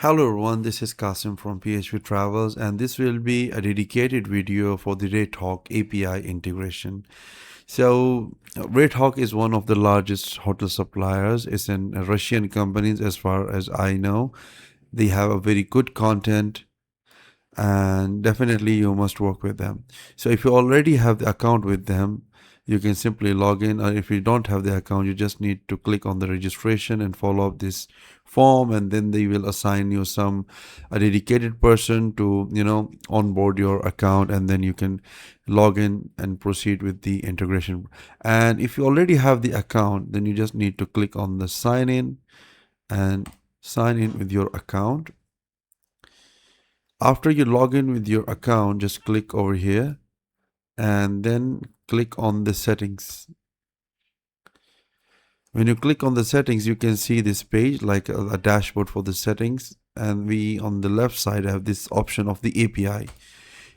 Hello everyone, this is Kasim from PHPTRAVELS and this will be a dedicated video for the RateHawk API integration. So RateHawk is one of the largest hotel suppliers. It's a Russian company as far as I know. They have a very good content and definitely you must work with them. So if you already have the account with them, you can simply log in, or if you don't have the account, you just need to click on the registration and follow up this form, and then they will assign you a dedicated person to onboard your account, and then you can log in and proceed with the integration. And if you already have the account, then you just need to click on the sign in and sign in with your account. After you log in with your account, just click over here and then click on the settings. When you click on the settings, you can see this page like a dashboard for the settings, and we on the left side have this option of the API.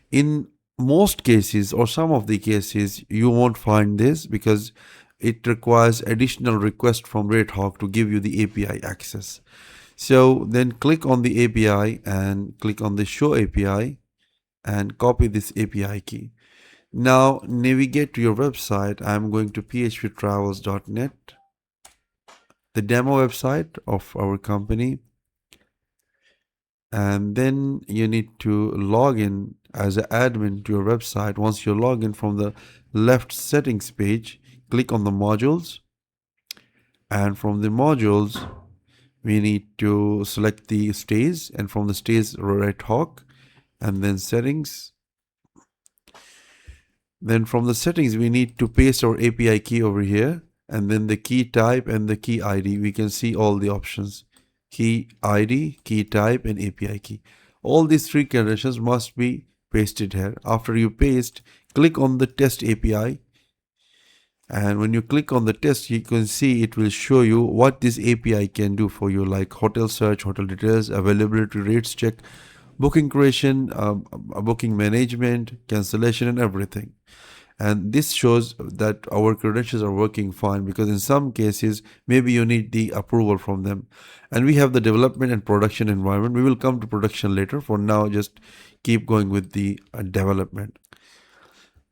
In most cases or some of the cases, you won't find this because it requires additional request from RateHawk to give you the API access. So then click on the API and click on the show API and copy this API key. Now navigate to your website. I'm going to phptravels.net, the demo website of our company. And then you need to log in as an admin to your website. Once you log in, from the left settings page, click on the modules. And from the modules, we need to select the stays, and from the stays, RateHawk, and then settings. Then from the settings, we need to paste our API key over here, and then the key type and the key ID. We can see all the options: key ID, key type, and API key. All these three conditions must be pasted here. After you paste, click on the test API. And when you click on the test, you can see it will show you what this API can do for you, like hotel search, hotel details, availability, rates check, booking creation, booking management, cancellation, and everything. And this shows that our credentials are working fine, because in some cases maybe you need the approval from them. And we have the development and production environment. We will come to production later. For now, just keep going with the development.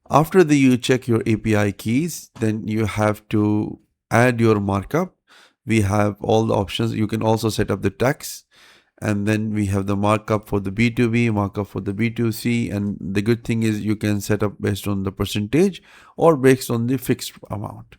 After you check your API keys, then you have to add your markup. We have all the options. You can also set up the tax, and then we have the markup for the B2B, markup for the B2C. And the good thing is you can set up based on the percentage or based on the fixed amount.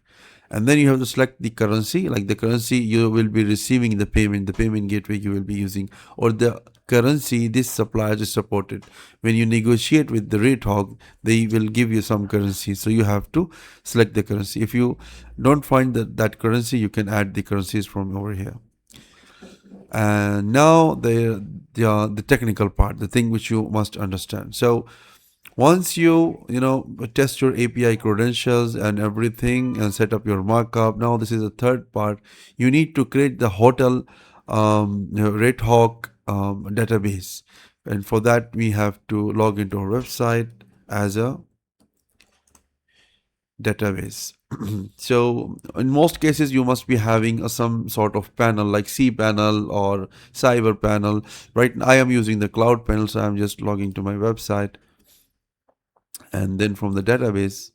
And then you have to select the currency, like the currency you will be receiving the payment gateway you will be using, or the currency this supplier is supported. When you negotiate with the RateHawk, they will give you some currency, so you have to select the currency. If you don't find that currency, you can add the currencies from over here. And now the technical part, the thing which you must understand. So once you test your API credentials and everything and set up your markup, now this is the third part. You need to create the hotel RateHawk database, and for that we have to log into our website as a database. So in most cases you must be having some sort of panel like cPanel or Cyber Panel. Right now I am using the Cloud Panel, so I'm just logging to my website. And then from the database,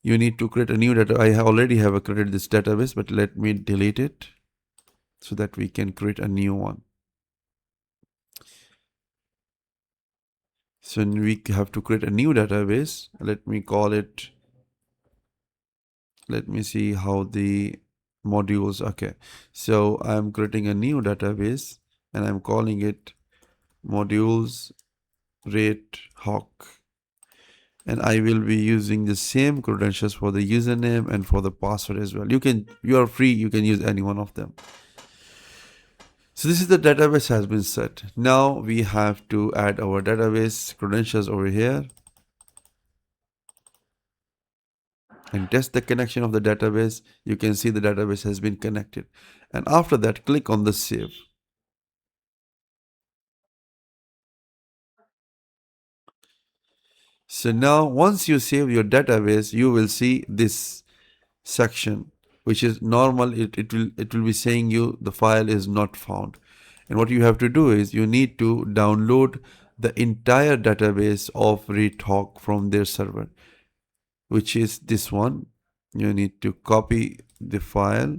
you need to create a new data. I already have created this database, but let me delete it so that we can create a new one. So we have to create a new database. Let me call it, let me see how the modules. Okay, so I'm creating a new database and I'm calling it modules RateHawk. And I will be using the same credentials for the username and for the password as well. You are free, you can use any one of them. So this is the database has been set. Now we have to add our database credentials over here and test the connection of the database. You can see the database has been connected. And after that, click on the save. So now once you save your database, you will see this section, which is normal. It will be saying you the file is not found. And what you have to do is you need to download the entire database of RateHawk from their server, which is this one. You need to copy the file,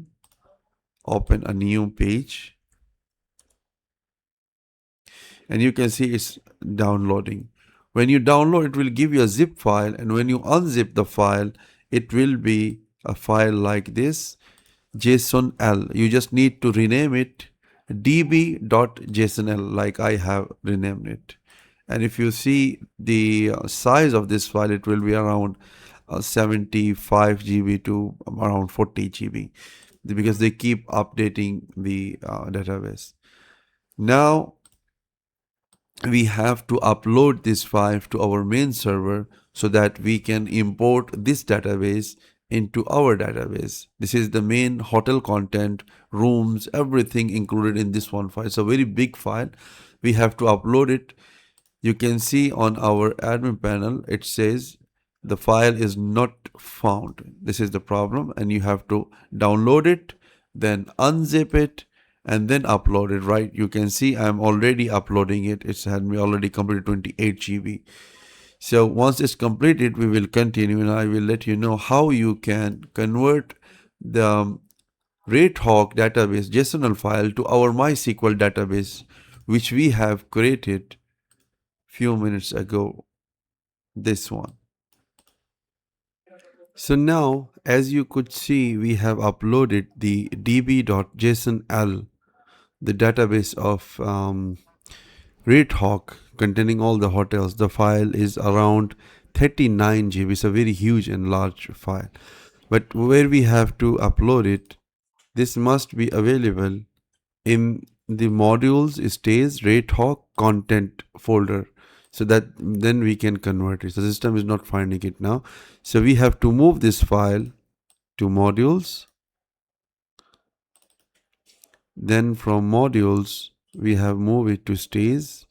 open a new page, and you can see it's downloading. When you download, it will give you a zip file, and when you unzip the file, it will be a file like this, JSON-L. You just need to rename it db.jsonl, like I have renamed it. And if you see the size of this file, it will be around 75 GB to around 40 GB, because they keep updating the database. Now we have to upload this file to our main server so that we can import this database into our database. This is the main hotel content, rooms, everything included in this one file. It's a very big file. We have to upload it. You can see on our admin panel, it says the file is not found. This is the problem, and you have to download it, then unzip it, and then upload it, right? You can see I'm already uploading it. It's had me already completed 28 GB. So once it's completed, we will continue, and I will let you know how you can convert the RateHawk database JSON file to our MySQL database, which we have created few minutes ago, this one. So now, as you could see, we have uploaded the db.jsonl, the database of RateHawk containing all the hotels. The file is around 39 GB. It's a very huge and large file. But where we have to upload it, this must be available in the modules stays RateHawk content folder, so that then we can convert it. The system is not finding it now. So we have to move this file to modules. Then from modules, we have moved it to stays.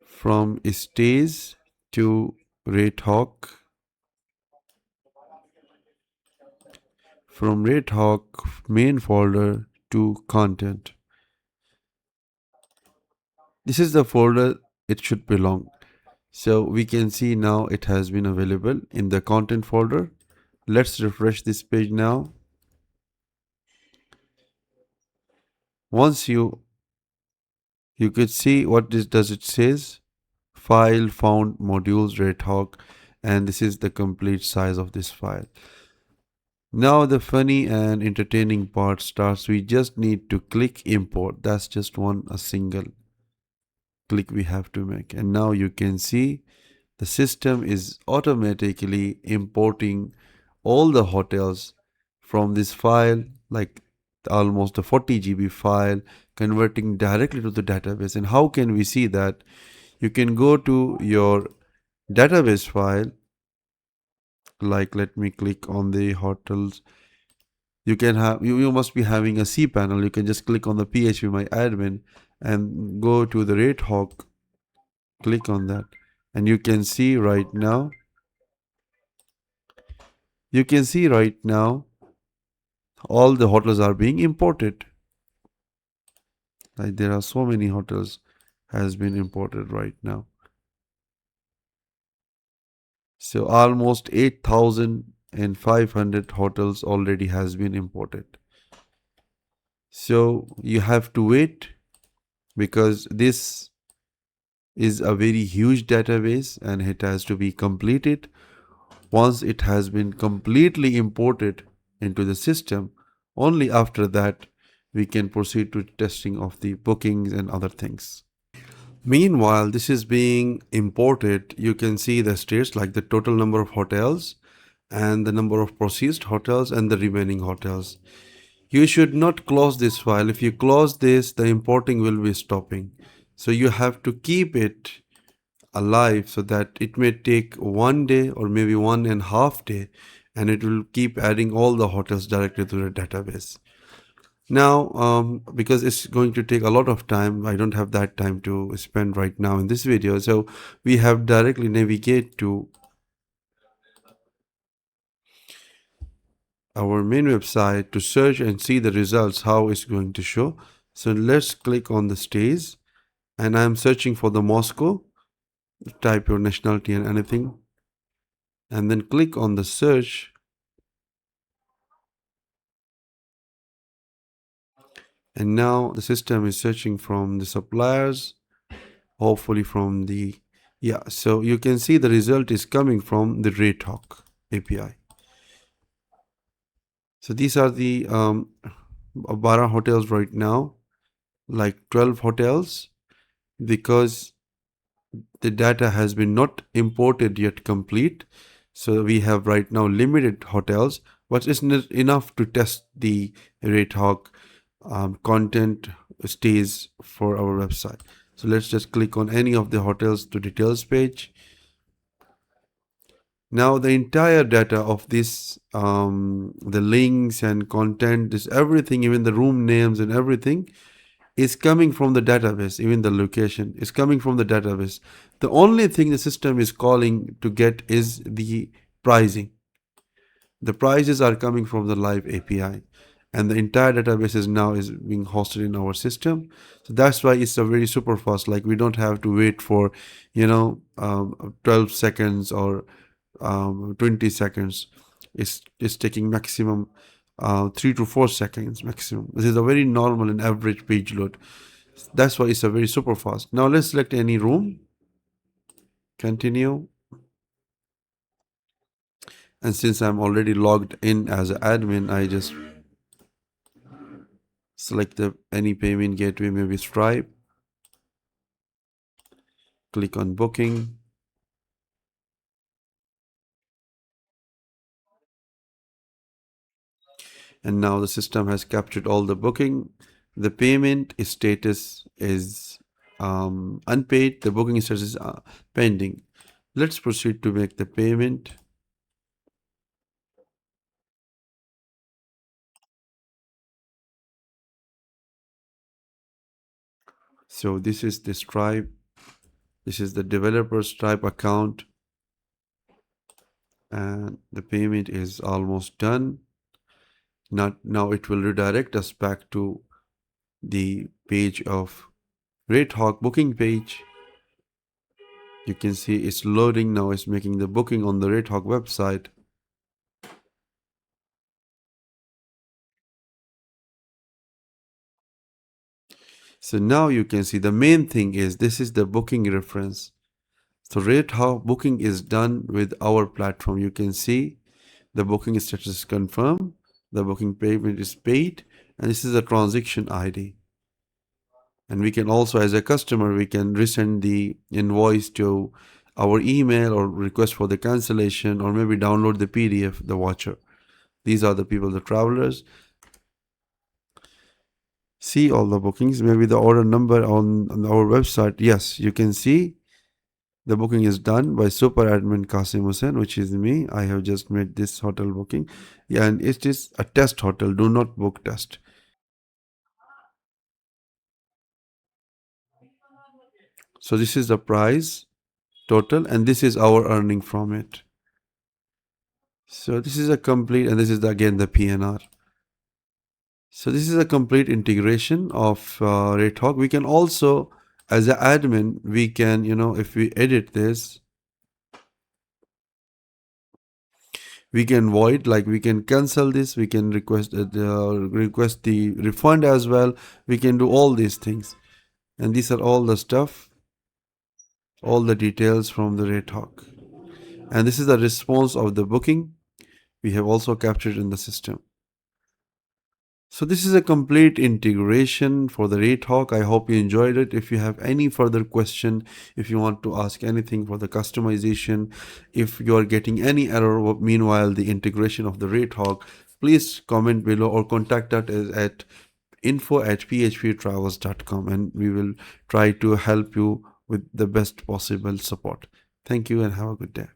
From stays to RateHawk. From RateHawk main folder to content. This is the folder it should belong. So we can see now it has been available in the content folder. Let's refresh this page now. Once you could see what this does. It says file found modules RateHawk, and this is the complete size of this file. Now the funny and entertaining part starts. We just need to click import. That's just a single click we have to make, and now you can see the system is automatically importing all the hotels from this file, like almost a 40 GB file, converting directly to the database. And how can we see that? You can go to your database file, like let me click on the hotels. You can have, you must be having a cPanel. You can just click on the PHP my admin and go to the RateHawk, click on that, and you can see right now, all the hotels are being imported. Like there are so many hotels has been imported right now. So almost 8,500 hotels already has been imported. So you have to wait, because this is a very huge database and it has to be completed. Once it has been completely imported into the system, only after that we can proceed to testing of the bookings and other things. Meanwhile, this is being imported. You can see the states like the total number of hotels and the number of processed hotels and the remaining hotels. You should not close this file. If you close this, the importing will be stopping. So you have to keep it alive so that it may take 1 day or maybe 1.5 days, and it will keep adding all the hotels directly to the database. Now, because it's going to take a lot of time, I don't have that time to spend right now in this video. So we have directly navigate to our main website to search and see the results, how it's going to show. So let's click on the stays, and I'm searching for the Moscow. Type your nationality and anything, and then click on the search. And now the system is searching from the suppliers, hopefully from the, yeah, so you can see the result is coming from the RateHawk API. So these are the 12 hotels right now, like 12 hotels, because the data has been not imported yet complete. So we have right now limited hotels, but it's not enough to test the RateHawk content stays for our website. So let's just click on any of the hotels to details page. Now the entire data of this, the links and content, this everything, even the room names and everything is coming from the database. Even the location is coming from the database. The only thing the system is calling to get is the pricing. The prices are coming from the live API, and the entire database is now is being hosted in our system. So that's why it's a very super fast. Like we don't have to wait for 12 seconds or 20 seconds. It's taking maximum 3 to 4 seconds maximum. This is a very normal and average page load. That's why it's a very super fast. Now let's select any room, continue. And since I'm already logged in as an admin, I just select the any payment gateway, maybe Stripe, click on booking. And now the system has captured all the booking. The payment status is unpaid. The booking status is pending. Let's proceed to make the payment. So this is the Stripe. This is the developer Stripe account. And the payment is almost done. Now it will redirect us back to the page of RateHawk booking page. You can see it's loading now. It's making the booking on the RateHawk website. So now you can see the main thing is this is the booking reference. So RateHawk booking is done with our platform. You can see the booking status is confirmed. The booking payment is paid. And this is a transaction ID. And we can also, as a customer, we can resend the invoice to our email or request for the cancellation, or maybe download the PDF, the voucher. These are the people, the travelers. See all the bookings, maybe the order number on our website. Yes, you can see the booking is done by super admin Qasim Hussain, which is me. I have just made this hotel booking. Yeah, and it is a test hotel. Do not book test. So this is the price total, and this is our earning from it. So this is a complete, and this is again the PNR. So this is a complete integration of RateHawk. We can also, as an admin, we can, if we edit this, we can void, like we can cancel this, we can request the refund as well. We can do all these things, and these are all the stuff, all the details from the RateHawk. And this is the response of the booking we have also captured in the system. So this is a complete integration for the RateHawk. I hope you enjoyed it. If you have any further question, if you want to ask anything for the customization, if you are getting any error meanwhile the integration of the RateHawk, please comment below or contact us at info@phptravels.com, and we will try to help you with the best possible support. Thank you and have a good day.